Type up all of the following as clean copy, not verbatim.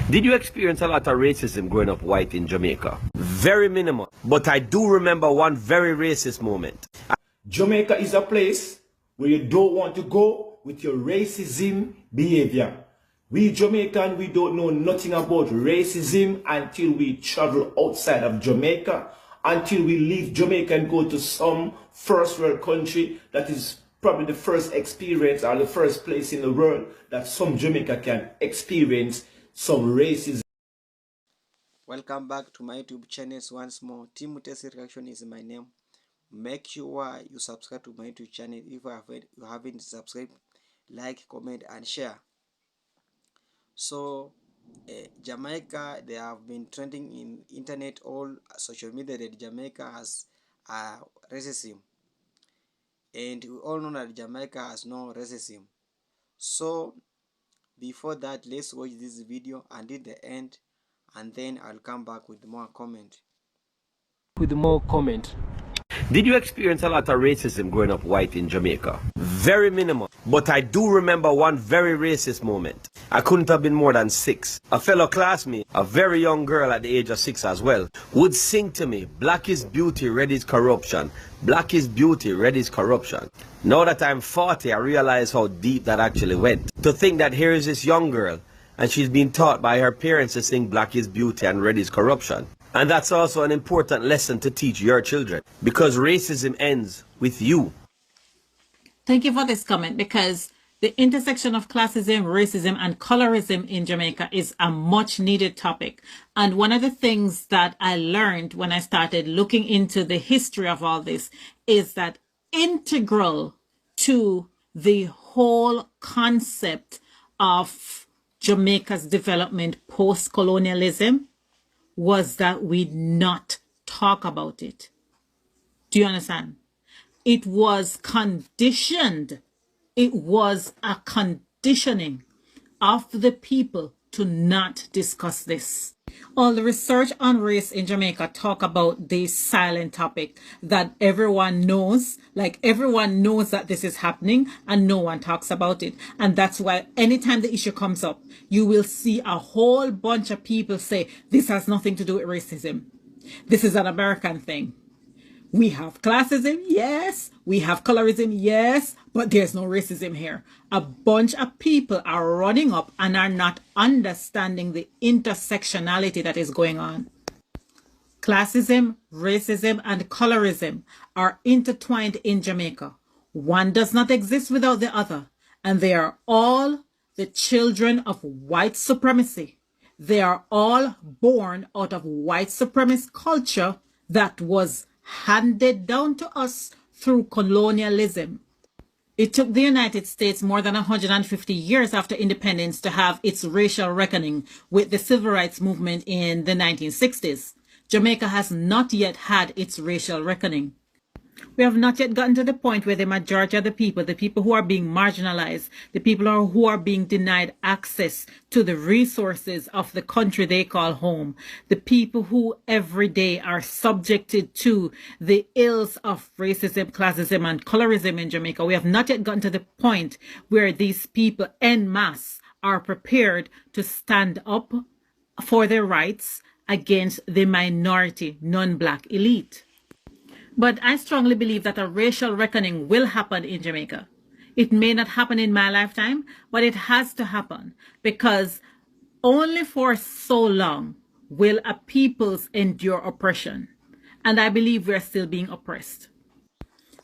Did you experience a lot of racism growing up white in Jamaica? Very minimal. But I do remember one very racist moment. Jamaica is a place where you don't want to go with your racism behavior. We Jamaican, we don't know nothing about racism until we travel outside of Jamaica, until we leave Jamaica and go to some first world country that is probably the first experience or the first place in the world that some Jamaica can experience some racism. Welcome back to my YouTube channels once more. Timothy's Reaction is my name. Make sure you subscribe to my YouTube channel if you haven't subscribed. Like, comment and share. So Jamaica, they have been trending in internet, all social media, that Jamaica has racism, and we all know that Jamaica has no racism. So before that, let's watch this video until the end, and then I'll come back with more comment. Did you experience a lot of racism growing up white in Jamaica? Very minimal. But I do remember one very racist moment. I couldn't have been more than 6. A fellow classmate, a very young girl at the age of 6 as well, would sing to me, "Black is beauty, red is corruption. Black is beauty, red is corruption." Now that I'm 40, I realize how deep that actually went. To think that here is this young girl, and she's been taught by her parents to sing black is beauty and red is corruption. And that's also an important lesson to teach your children, because racism ends with you. Thank you for this comment, because the intersection of classism, racism, and colorism in Jamaica is a much needed topic. And one of the things that I learned when I started looking into the history of all this is that integral to the whole concept of Jamaica's development post-colonialism was that we not talk about it. Do you understand? It was conditioned. It was a conditioning of the people to not discuss this. All the research on race in Jamaica talk about this silent topic that everyone knows, like everyone knows that this is happening and no one talks about it. And that's why anytime the issue comes up, you will see a whole bunch of people say, this has nothing to do with racism. This is an American thing. We have classism, yes. We have colorism, yes. But there's no racism here. A bunch of people are running up and are not understanding the intersectionality that is going on. Classism, racism, and colorism are intertwined in Jamaica. One does not exist without the other. And they are all the children of white supremacy. They are all born out of white supremacist culture that was handed down to us through colonialism. It took the United States more than 150 years after independence to have its racial reckoning with the civil rights movement in the 1960s. Jamaica has not yet had its racial reckoning. We have not yet gotten to the point where the majority of the people who are being marginalized, the people who are being denied access to the resources of the country they call home, the people who every day are subjected to the ills of racism, classism, and colorism in Jamaica. We have not yet gotten to the point where these people en masse are prepared to stand up for their rights against the minority non-black elite. But I strongly believe that a racial reckoning will happen in Jamaica. It may not happen in my lifetime, but it has to happen, because only for so long will a peoples endure oppression. And I believe we're still being oppressed.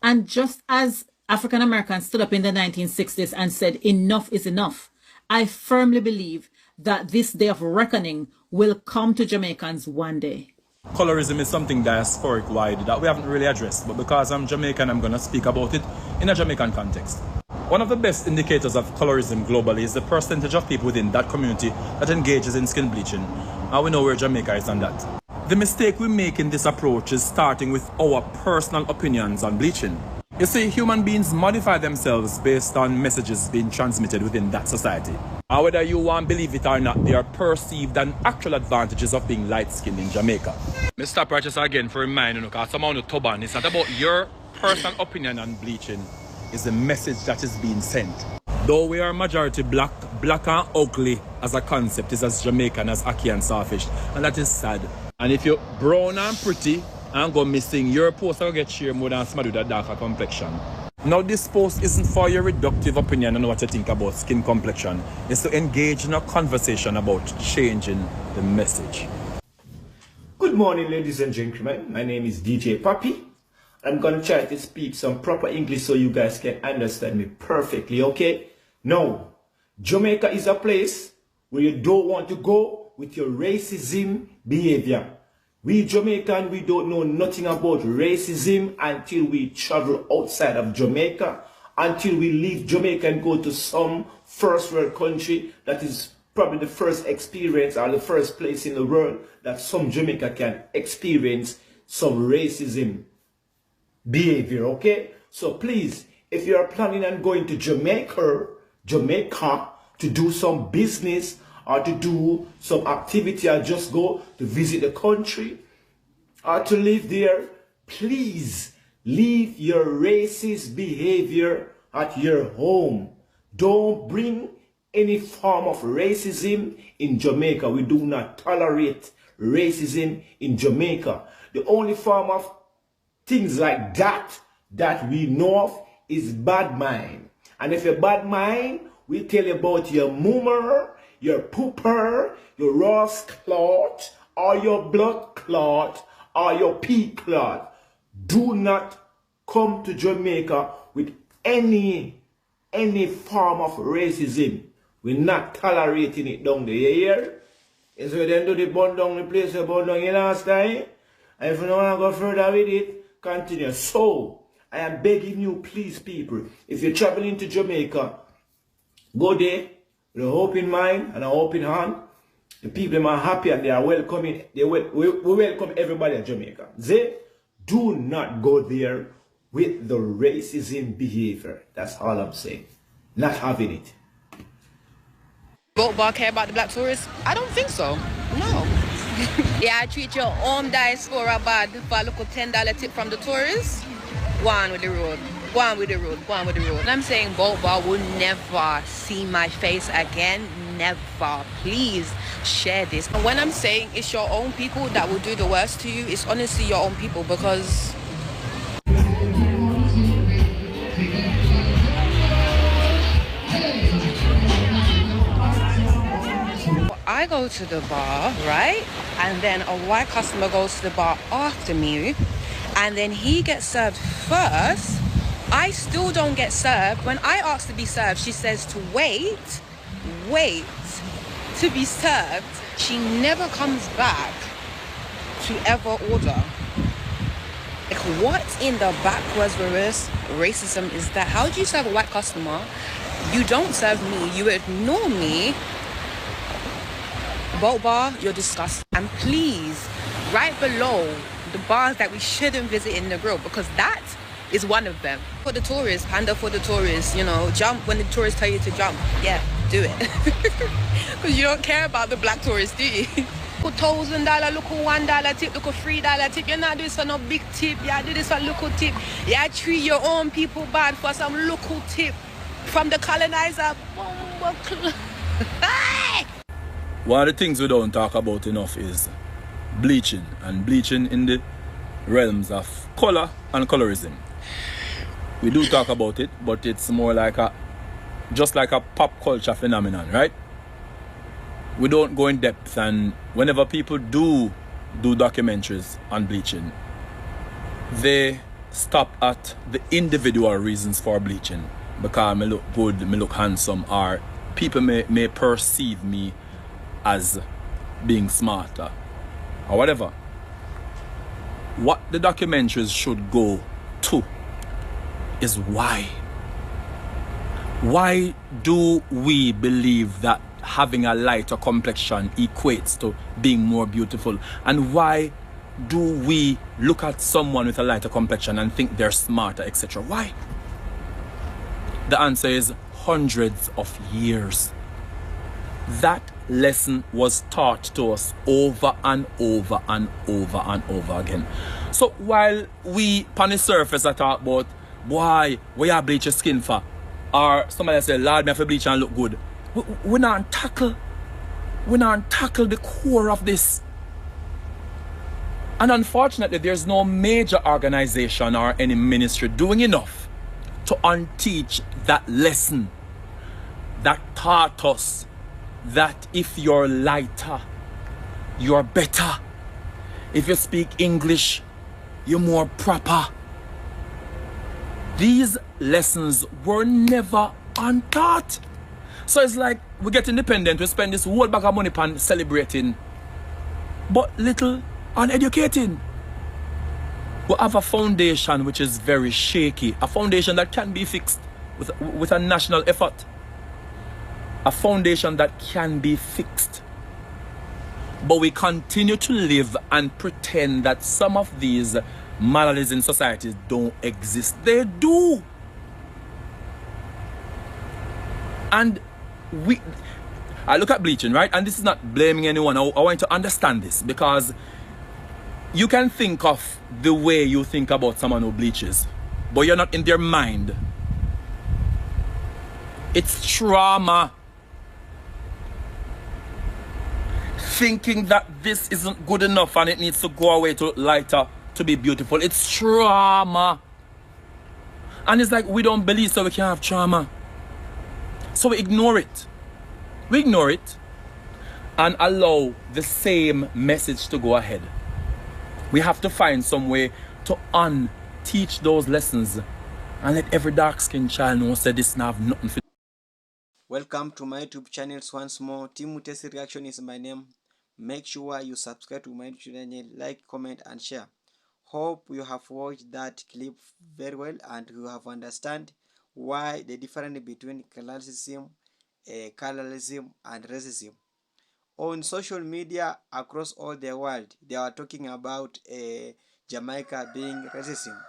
And just as African Americans stood up in the 1960s and said enough is enough, I firmly believe that this day of reckoning will come to Jamaicans one day. Colorism is something diasporic wide that we haven't really addressed, but because I'm Jamaican, I'm going to speak about it in a Jamaican context. One of the best indicators of colorism globally is the percentage of people within that community that engages in skin bleaching, and we know where Jamaica is on that. The mistake we make in this approach is starting with our personal opinions on bleaching. You see, human beings modify themselves based on messages being transmitted within that society. And whether you want to believe it or not, there are perceived and actual advantages of being light-skinned in Jamaica. Let's stop right just again for reminding you, because someone with turban, it's not about your personal opinion on bleaching, it's the message that is being sent. Though we are majority black, black and ugly as a concept is as Jamaican as Aki and Sawfish. And that is sad. And if you're brown and pretty and go missing, your post will get shared more than somebody with a darker complexion. Now this post isn't for your reductive opinion on what you think about skin complexion. It's to engage in a conversation about changing the message. Good morning, ladies and gentlemen. My name is DJ Papi. I'm going to try to speak some proper English so you guys can understand me perfectly, okay? Now, Jamaica is a place where you don't want to go with your racism behavior. We Jamaican, we don't know nothing about racism until we travel outside of Jamaica, until we leave Jamaica and go to some first world country that is probably the first experience or the first place in the world that some Jamaica can experience some racism behavior, okay? So please, if you are planning on going to Jamaica to do some business or to do some activity or just go to visit the country or to live there, please leave your racist behavior at your home. Don't bring any form of racism in Jamaica. We do not tolerate racism in Jamaica. The only form of things like that we know of is bad mind. And if you're bad mind, we tell you about your mummer, your pooper, your Ross clot, or your blood clot, or your pea clot. Do not come to Jamaica with any form of racism. We're not tolerating it down there, you hear? And so then do the burn down the place you burn down last time. And if you don't want to go further with it, continue. So, I am begging you, please, people, if you're traveling to Jamaica, go there with an open mind and an open hand. The people are happy and they are welcoming. We welcome everybody at Jamaica. They do not go there with the racism behavior. That's all I'm saying. Not having it. Vote bar care about the black tourists? I don't think so. No. Yeah, I treat your own diaspora bad for a little $10 tip from the tourists. Go on with the road. Go on with the road. Go on with the road. And I'm saying vote bar will never see my face again. Never. Please share this. And when I'm saying it's your own people that will do the worst to you, it's honestly your own people, because I go to the bar, right? And then a white customer goes to the bar after me, and then he gets served first. I still don't get served. When I ask to be served, she says to wait to be served. She never comes back to ever order. Like, what in the backwards reverse racism is that? How do you serve a white customer? You don't serve me, you ignore me. Boat bar, you're disgusting. And please, right below the bars that we shouldn't visit in the group, because that is one of them. For the tourists, panda for the tourists, you know, jump when the tourists tell you to jump. Yeah, do it. Because you don't care about the black tourists, do you? Look $1,000, look $1 tip, look $3 tip. You're not doing this for no big tip. You do this for local tip. You treat your own people bad for some local tip from the colonizer. One of the things we don't talk about enough is bleaching, and bleaching in the realms of color and colorism. We do talk about it, but it's more like just like a pop culture phenomenon, right? We don't go in depth, and whenever people do documentaries on bleaching, they stop at the individual reasons for bleaching. Because me look good, me look handsome, or people may perceive me as being smarter or whatever. What the documentaries should go to is why. Why do we believe that having a lighter complexion equates to being more beautiful? And why do we look at someone with a lighter complexion and think they're smarter, etc.? Why? The answer is hundreds of years. That lesson was taught to us over and over and over and over again. So while we on the surface are talk about why we are bleach your skin for, or somebody say, Lord, me have to bleach and look good. We not tackle the core of this. And unfortunately, there's no major organization or any ministry doing enough to unteach that lesson that taught us that if you're lighter, you're better. If you speak English, you're more proper. These lessons were never untaught. So it's like we get independent, we spend this whole bag of money on celebrating, but little on educating. We have a foundation which is very shaky, a foundation that can be fixed with a national effort. A foundation that can be fixed. But we continue to live and pretend that some of these maladies in society don't exist. They do. And I look at bleaching, right? And this is not blaming anyone. I want you to understand this, because you can think of the way you think about someone who bleaches, but you're not in their mind. It's trauma. Thinking that this isn't good enough and it needs to go away to look lighter, to be beautiful. It's trauma. And it's like we don't believe, so we can't have trauma. So we ignore it. We ignore it and allow the same message to go ahead. We have to find some way to unteach those lessons and let every dark-skinned child know that this now have nothing for. Welcome to my YouTube channels once more. Timothy's Reaction is my name. Make sure you subscribe to my YouTube channel, like, comment and share. Hope you have watched that clip very well and you have understand why the difference between classism, colorism and racism. On social media across all the world, they are talking about Jamaica being racism.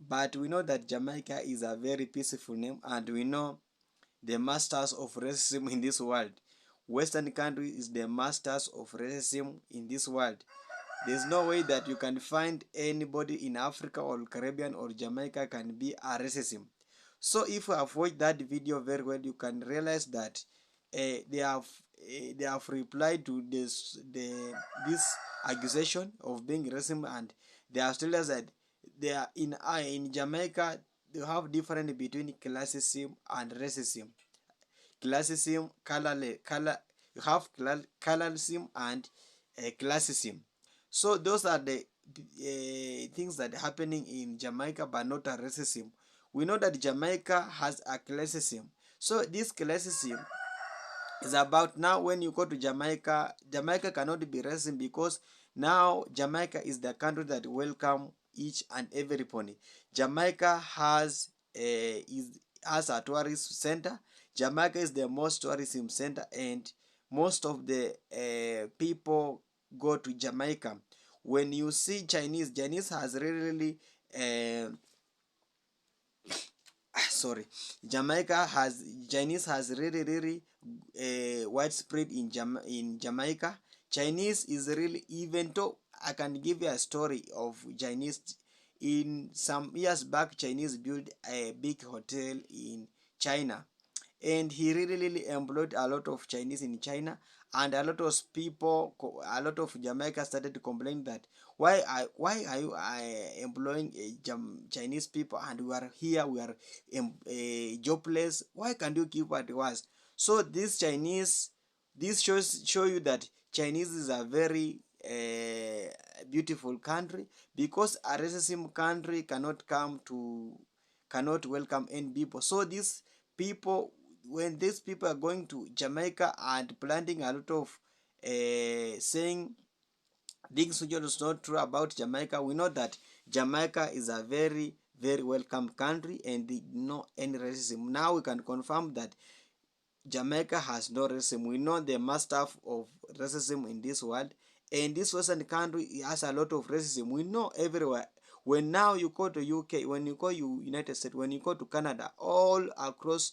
But we know that Jamaica is a very peaceful name, and we know the masters of racism in this world. Western country is the masters of racism in this world. There's no way that you can find anybody in Africa or Caribbean or Jamaica can be a racism. So if you have watched that video very well, you can realize that they have replied to this accusation of being racism, and they have told us that they are in Jamaica. They have difference between classism and racism. Classism, you have colorism and classism. So those are the things that are happening in Jamaica, but not a racism. We know that Jamaica has a classism. So this classism is about now when you go to Jamaica, Jamaica cannot be racism because now Jamaica is the country that welcome each and everybody. Jamaica has a tourist center. Jamaica is the most tourism center, and most of the people go to Jamaica. When you see Chinese has really sorry, Chinese has really widespread in Jamaica. Chinese is really, even though I can give you a story of Chinese. In some years back, Chinese built a big hotel in China, and he really employed a lot of Chinese in China, and a lot of people, a lot of Jamaica started to complain that why are you employing Chinese people, and we are here, we are jobless. Why can't you keep what it was? So this show you that Chinese is a very beautiful country, because a racism country cannot welcome any people. So these people, when these people are going to Jamaica and planting a lot of saying things which is not true about Jamaica, we know that Jamaica is a very welcome country and no any racism. Now we can confirm that Jamaica has no racism. We know the master of racism in this world, and this Western country has a lot of racism. We know everywhere. When now you go to UK, when you go to United States, when you go to Canada, all across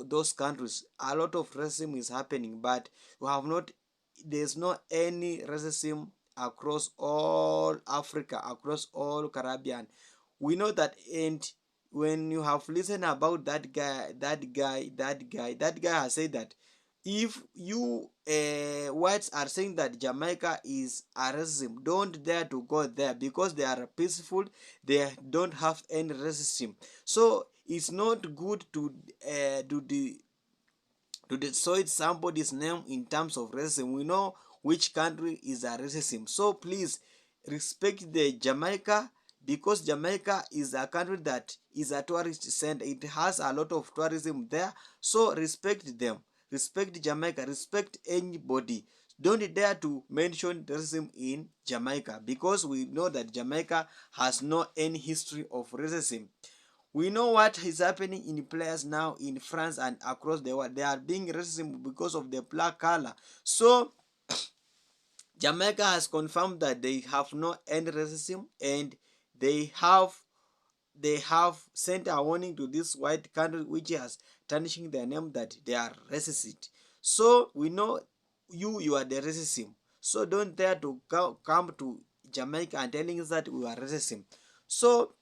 those countries, a lot of racism is happening. But you have not. There's no any racism across all Africa, across all Caribbean. We know that, and when you have listened about that guy has said that if you whites are saying that Jamaica is a racism, don't dare to go there because they are peaceful, they don't have any racism. So it's not good to destroy somebody's name in terms of racism. We know which country is a racism. So please respect the Jamaica, because Jamaica is a country that is a tourist center. It has a lot of tourism there. So respect them. Respect Jamaica. Respect anybody. Don't dare to mention racism in Jamaica, because we know that Jamaica has no any history of racism. We know what is happening in players now in France and across the world. They are being racism because of the black color. So Jamaica has confirmed that they have no any racism, and they have sent a warning to this white country which has tarnishing their name that they are racist. So we know you are the racism. So don't dare to come to Jamaica and telling us that we are racism. So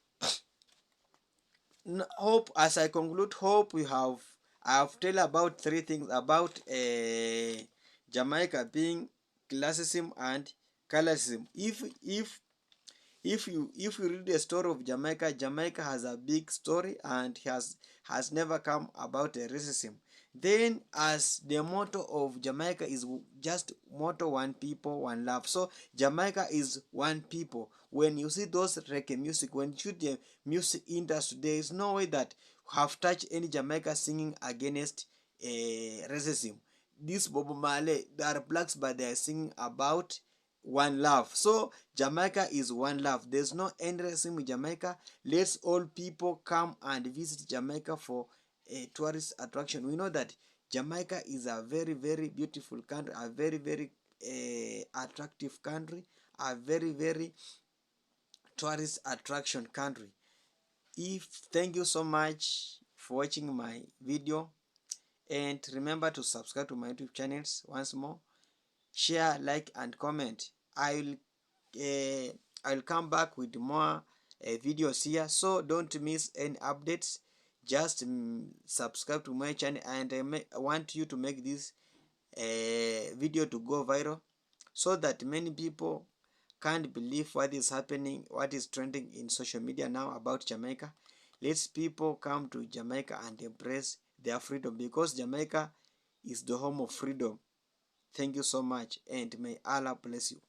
hope, as I conclude, hope I have tell about three things about Jamaica being classism and colorism. If you read the story of Jamaica, Jamaica has a big story and has never come about a racism. Then, as the motto of Jamaica is just motto one people, one love. So Jamaica is one people. When you see those reggae music, when you shoot the music industry, there is no way that have touched any Jamaica singing against racism. This Bobo Marley, they are blacks, but they are singing about one love. So Jamaica is one love. There's no any racism in Jamaica. Let's all people come and visit Jamaica for a tourist attraction. We know that Jamaica is a very, very beautiful country, a very, very attractive country, a very, very tourist attraction country. Thank you so much for watching my video, and remember to subscribe to my YouTube channels once more. Share, like, and comment. I'll come back with more videos here, so don't miss any updates. Just subscribe to my channel, and I want you to make this video to go viral, so that many people can't believe what is happening, what is trending in social media now about Jamaica. Let's people come to Jamaica and embrace their freedom, because Jamaica is the home of freedom. Thank you so much, and may Allah bless you.